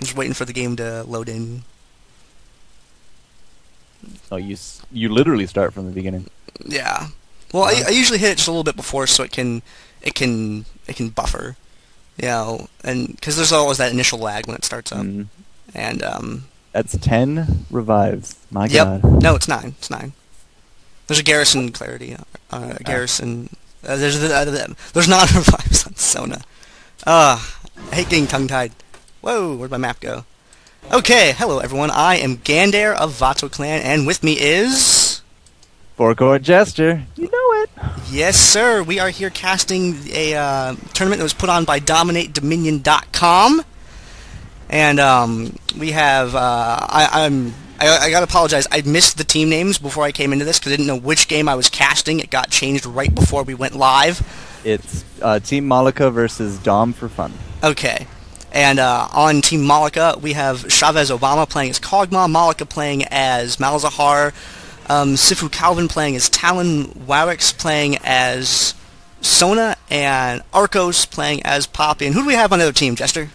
Just waiting for the game to load in. Oh, you literally start from the beginning. Yeah. Well, I usually hit it just a little bit before, so it can buffer. You know, and because there's always that initial lag when it starts up. And that's 10 revives. My Yep. God. No, it's 9. It's 9. There's a Garrison clarity. Garrison. There's non-revives on Sona. I hate getting tongue-tied. Whoa, where'd my map go? Okay, hello everyone. I am Gandair of VATOCLAN, and with me is... FourCourtJester. You know it. Yes, sir. We are here casting a tournament that was put on by DominateDominion.com. And we have... I gotta apologize. I missed the team names before I came into this because I didn't know which game I was casting. It got changed right before we went live. It's Team Mollica versus Dom4Fun. Okay. And on Team Mollica, we have Chavez Obama playing as Kog'Maw, Mollica playing as Malzahar, SifuCalvin playing as Talon, Wawix playing as Sona, and Archos playing as Poppy. And who do we have on the other team, Jester?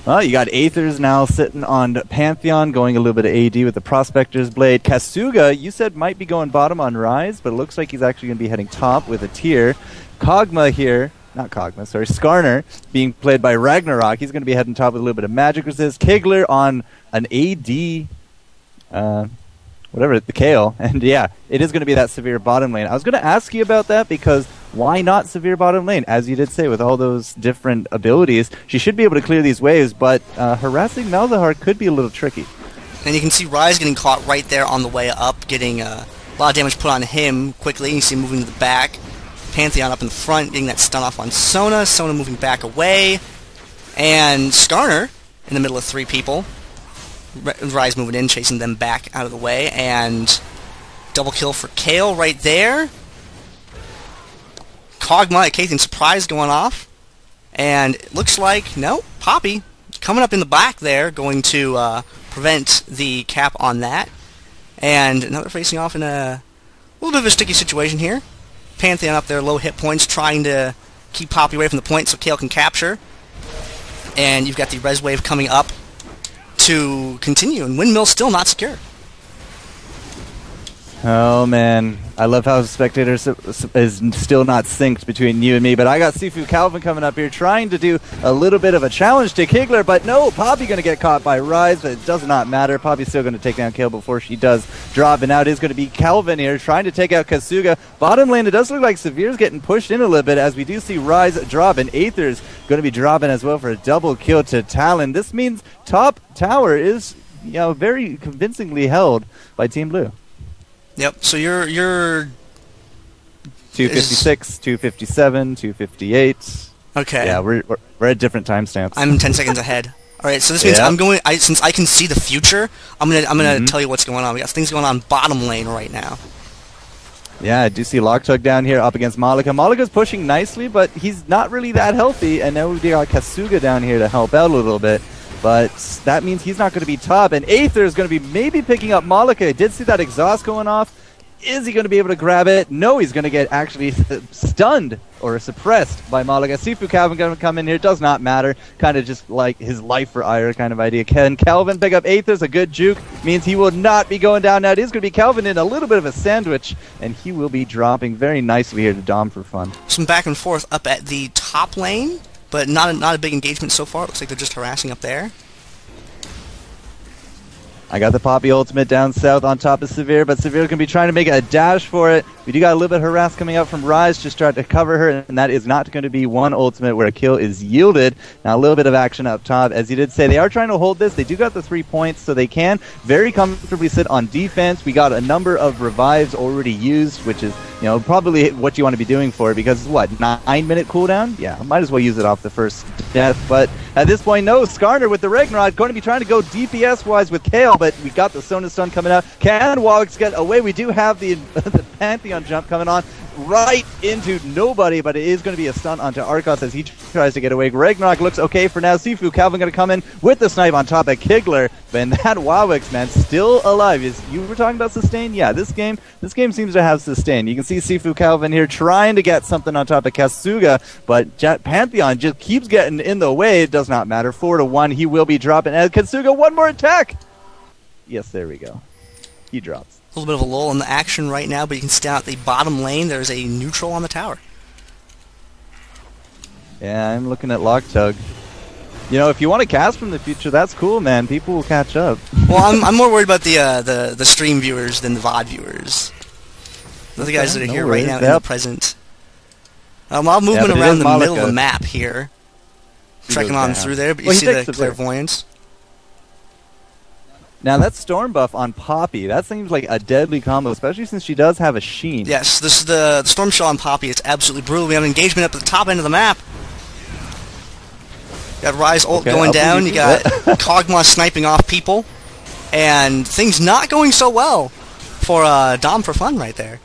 Well, you got Aetherss now sitting on Pantheon, going a little bit of AD with the Prospector's Blade. Kasuga, you said might be going bottom on Ryze, but it looks like he's actually going to be heading top with a tier. Kog'Maw here, not Kog'Maw, sorry, Skarner, being played by Ragnaarock. He's going to be heading top with a little bit of magic resist. Kiggler on an AD, whatever, the Kayle. And yeah, it is going to be that Sivir bottom lane. I was going to ask you about that because why not Sivir bottom lane? As you did say, with all those different abilities, she should be able to clear these waves, but harassing Malzahar could be a little tricky. And you can see Ryze getting caught right there on the way up, getting a lot of damage put on him quickly. You see him moving to the back. Pantheon up in the front, getting that stun off on Sona. Sona moving back away. And Skarner in the middle of 3 people. Ryze moving in, chasing them back out of the way. And double kill for Kayle right there. Kog'Maw at Katyn surprise going off. And it looks like, no, Poppy coming up in the back there, going to prevent the cap on that. And now they're facing off in a little bit of a sticky situation here. Pantheon up there, low hit points, trying to keep Poppy away from the point so Kayle can capture. And you've got the res wave coming up to continue, and Windmill still not secure. Oh man, I love how spectators is still not synced between you and me, but I got SifuCalvin coming up here trying to do a little bit of a challenge to Kiggler, but no, Poppy going to get caught by Ryze, but it does not matter. Poppy's still going to take down Kayle before she does drop, and now it is going to be Calvin here trying to take out Kasuga. Bottom lane, it does look like Sivir's getting pushed in a little bit as we do see Ryze drop, and Aetherss going to be dropping as well for a double kill to Talon. This means top tower is, you know, very convincingly held by Team Blue. Yep, so you're 256, 257, 258. Okay. Yeah, we're at different timestamps. I'm 10 seconds ahead. All right, so this means since I can see the future, I'm gonna tell you what's going on. We got things going on bottom lane right now. Yeah, I do see Loktug down here up against Mollica. Mollica's pushing nicely, but he's not really that healthy, and now we've got Kasuga down here to help out a little bit. But that means he's not going to be top, and Aetherss is going to be maybe picking up Mollica. I did see that exhaust going off. Is he going to be able to grab it? No, he's going to get actually stunned or suppressed by Mollica. SifuCalvin going to come in here. Does not matter. Kind of just like his life for ire kind of idea. Can Calvin pick up Aetherss? A good juke means he will not be going down. Now it is going to be Calvin in a little bit of a sandwich, and he will be dropping very nicely here to Dom4Fun. Some back and forth up at the top lane, but not a big engagement so far. It looks like they're just harassing up there. I got the Poppy ultimate down south on top of Sivir, but Sivir can be trying to make a dash for it. We do got a little bit of harass coming up from Ryze, just trying to cover her, and that is not going to be one ultimate where a kill is yielded. Now a little bit of action up top. As you did say, they are trying to hold this. They do got the 3 points, so they can very comfortably sit on defense. We got a number of revives already used, which is, you know, probably what you want to be doing for it, because what, 9-minute cooldown? Yeah, might as well use it off the first death. But at this point, no, Skarner with the Ragnaarock going to be trying to go DPS-wise with Kayle, but we got the Sona stun coming out. Can Wawix get away? We do have the Pantheon jump coming on. right into nobody, but it is going to be a stun onto Archos as he tries to get away. Ragnaarock looks okay for now. SifuCalvin going to come in with the snipe on top of Kiggler, but that Wawix, man, still alive. You were talking about sustain? Yeah, this game seems to have sustain. You can see SifuCalvin here trying to get something on top of Kasuga, but Pantheon just keeps getting in the way. It does not matter. 4-1, he will be dropping. And Kasuga, one more attack! Yes, there we go. He drops. A little bit of a lull in the action right now, but you can stay out the bottom lane. There's a neutral on the tower. Yeah, I'm looking at Loktug. You know, if you want to cast from the future, that's cool, man. People will catch up. Well, I'm more worried about the stream viewers than the VOD viewers. The guys that are here right now in the present. A lot of movement around the middle of the map here. Trekking on through there, but you see the Clairvoyance. Now that Storm buff on Poppy, that seems like a deadly combo, especially since she does have a Sheen. Yes, this is the Storm Shell on Poppy. It's absolutely brutal. We have an engagement up at the top end of the map. You got Ryze ult going down. You got Kog'Maw sniping off people. And things not going so well for Dom4Fun right there.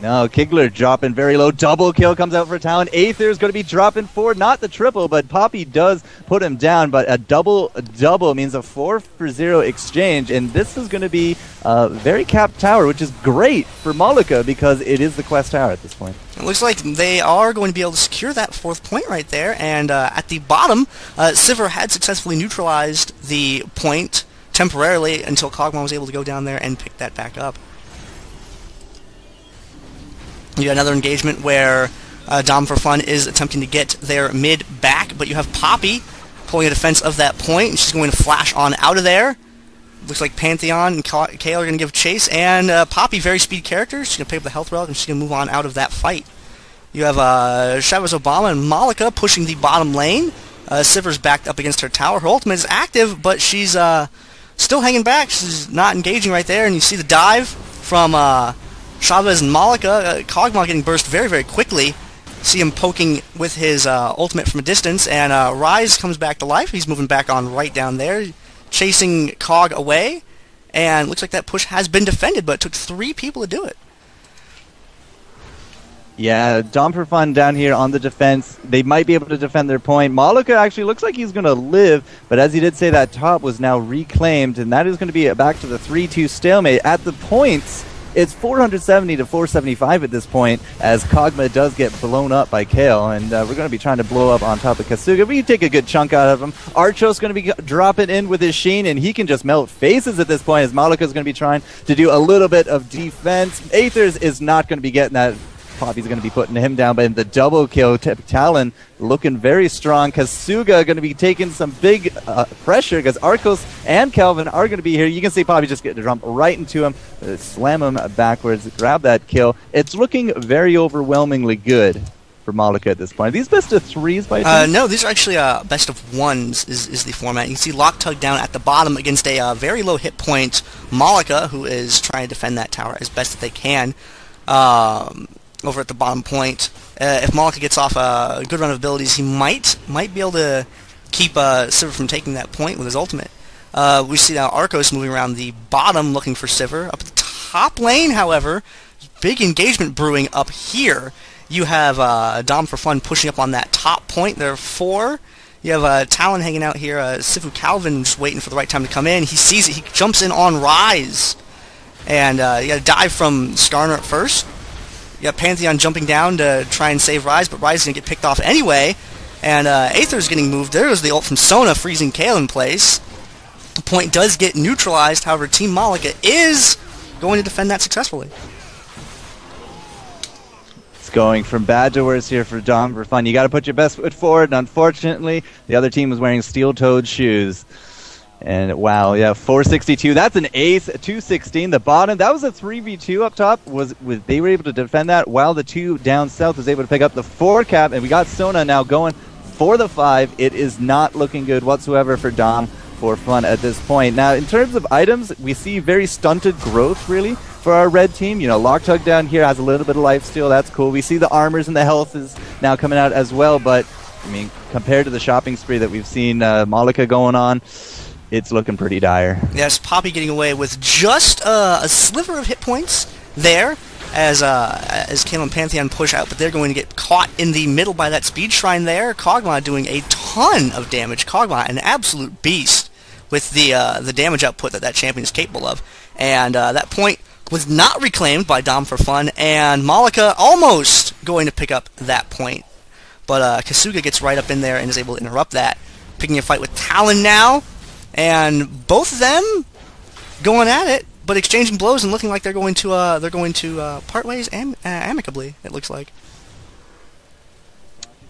No, Kiggler dropping very low. Double kill comes out for Talon. Aetherss going to be dropping 4, not the triple, but Poppy does put him down. But a double means a 4-for-0 exchange, and this is going to be a very capped tower, which is great for Mollica because it is the quest tower at this point. It looks like they are going to be able to secure that 4th point right there. And at the bottom, Sivir had successfully neutralized the point temporarily until Kog'Maw was able to go down there and pick that back up. You got another engagement where Dom4Fun is attempting to get their mid back, but you have Poppy pulling a defense of that point, and she's going to flash on out of there. Looks like Pantheon and Kayle are going to give chase, and Poppy, very speed character, she's going to pick up the health relic, and she's going to move on out of that fight. You have Chavez and Mollica pushing the bottom lane. Sivir's backed up against her tower. Her ultimate is active, but she's still hanging back. She's not engaging right there, and you see the dive from Chavez and Mollica. Kog'Maw getting burst very, very quickly. See him poking with his ultimate from a distance, and Ryze comes back to life. He's moving back on right down there, chasing Kog away, and looks like that push has been defended, but it took 3 people to do it. Yeah, Dom4Fun down here on the defense. They might be able to defend their point. Mollica actually looks like he's going to live, but as he did say, that top was now reclaimed, and that is going to be back to the 3-2 stalemate. At the points, it's 470 to 475 at this point, as Kog'Maw does get blown up by Kayle, and we're going to be trying to blow up on top of Kasuga, but you take a good chunk out of him. Archos going to be dropping in with his Sheen, and he can just melt faces at this point, as Mollica's going to be trying to do a little bit of defense. Aetherss is not going to be getting that. Poppy's going to be putting him down, but in the double kill, Talon looking very strong. Kasuga going to be taking some big pressure because Archos and Calvin are going to be here. You can see Poppy just get to jump right into him, slam him backwards, grab that kill. It's looking very overwhelmingly good for Mollica at this point. Are these best of 3s by chance? No, these are actually best of 1s is the format. You can see Loktug down at the bottom against a very low hit point Mollica, who is trying to defend that tower as best that they can. Over at the bottom point. If Mollica gets off a good run of abilities, he might be able to keep Sivir from taking that point with his ultimate. We see now Archos moving around the bottom looking for Sivir. Up at the top lane, however, big engagement brewing up here. You have Dom4Fun pushing up on that top point. There are 4. You have Talon hanging out here. SifuCalvin just waiting for the right time to come in. He sees it. He jumps in on Ryze. And you got to dive from Skarner at first. You got Pantheon jumping down to try and save Ryze, but Ryze is going to get picked off anyway. And Aetherss getting moved. There was the ult from Sona, freezing Kayle in place. The point does get neutralized, however, Team Mollica is going to defend that successfully. It's going from bad to worse here for Dom4Fun. You got to put your best foot forward, and unfortunately, the other team was wearing steel-toed shoes. And wow, yeah, 462. That's an ace. 216. The bottom, that was a 3v2 up top. They were able to defend that, while the 2 down south was able to pick up the 4 cap. And we got Sona now going for the 5. It is not looking good whatsoever for Dom4Fun at this point. Now, in terms of items, we see very stunted growth, really, for our red team. You know, Loktug down here has a little bit of life steal. That's cool. We see the armors and the health is now coming out as well. But, I mean, compared to the shopping spree that we've seen Mollica going on, it's looking pretty dire. Yes, Poppy getting away with just a sliver of hit points there, as Kayle and Pantheon push out, but they're going to get caught in the middle by that speed shrine there. Kog'Maw doing a ton of damage. Kog'Maw, an absolute beast with the damage output that champion is capable of. And that point was not reclaimed by Dom4Fun, and Mollica almost going to pick up that point. But Kasuga gets right up in there and is able to interrupt that. Picking a fight with Talon now, and both of them going at it, but exchanging blows and looking like they're going to part ways amicably. It looks like.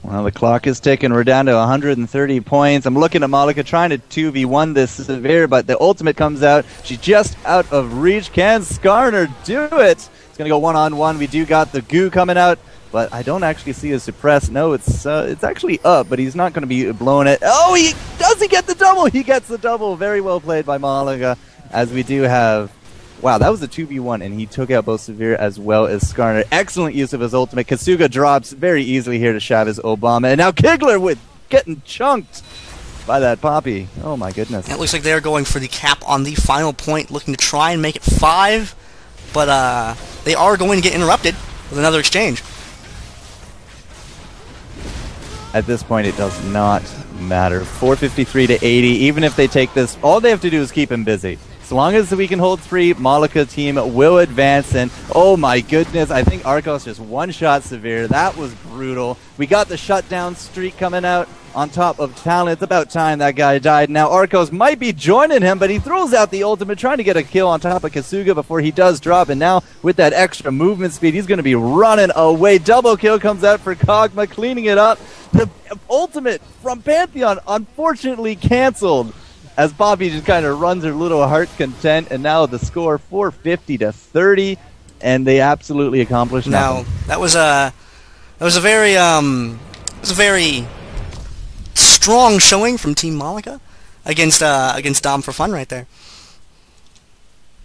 Well, the clock is ticking. We're down to 130 points. I'm looking at Mollica trying to 2v1 this Sivir, but the ultimate comes out. She's just out of reach. Can Skarner do it? It's going to go one-on-one. We do got the goo coming out, but I don't actually see a suppress. No, it's actually up, but he's not going to be blowing it. Oh, does he get the double? He gets the double. Very well played by Mollica, as we do have... Wow, that was a 2v1, and he took out both Sivir as well as Skarner. Excellent use of his ultimate. Kasuga drops very easily here to Chavez Obama, and now Kiggler with getting chunked by that Poppy. Oh my goodness. It looks like they're going for the cap on the final point, looking to try and make it 5, but they are going to get interrupted with another exchange. At this point, it does not matter. 453 to 80. Even if they take this, all they have to do is keep him busy. As long as we can hold 3, Mollica team will advance, and oh my goodness, I think Archos just one-shot Sivir. That was brutal. We got the shutdown streak coming out on top of Talon. It's about time that guy died. Now Archos might be joining him, but he throws out the ultimate, trying to get a kill on top of Kasuga before he does drop, and now with that extra movement speed, he's going to be running away. Double kill comes out for Kog'Maw, cleaning it up. The ultimate from Pantheon, unfortunately canceled, as Poppy just kind of runs her little heart content, and now the score 450 to 30, and they absolutely accomplished nothing. Now that was a very strong showing from Team Mollica against Dom4Fun right there.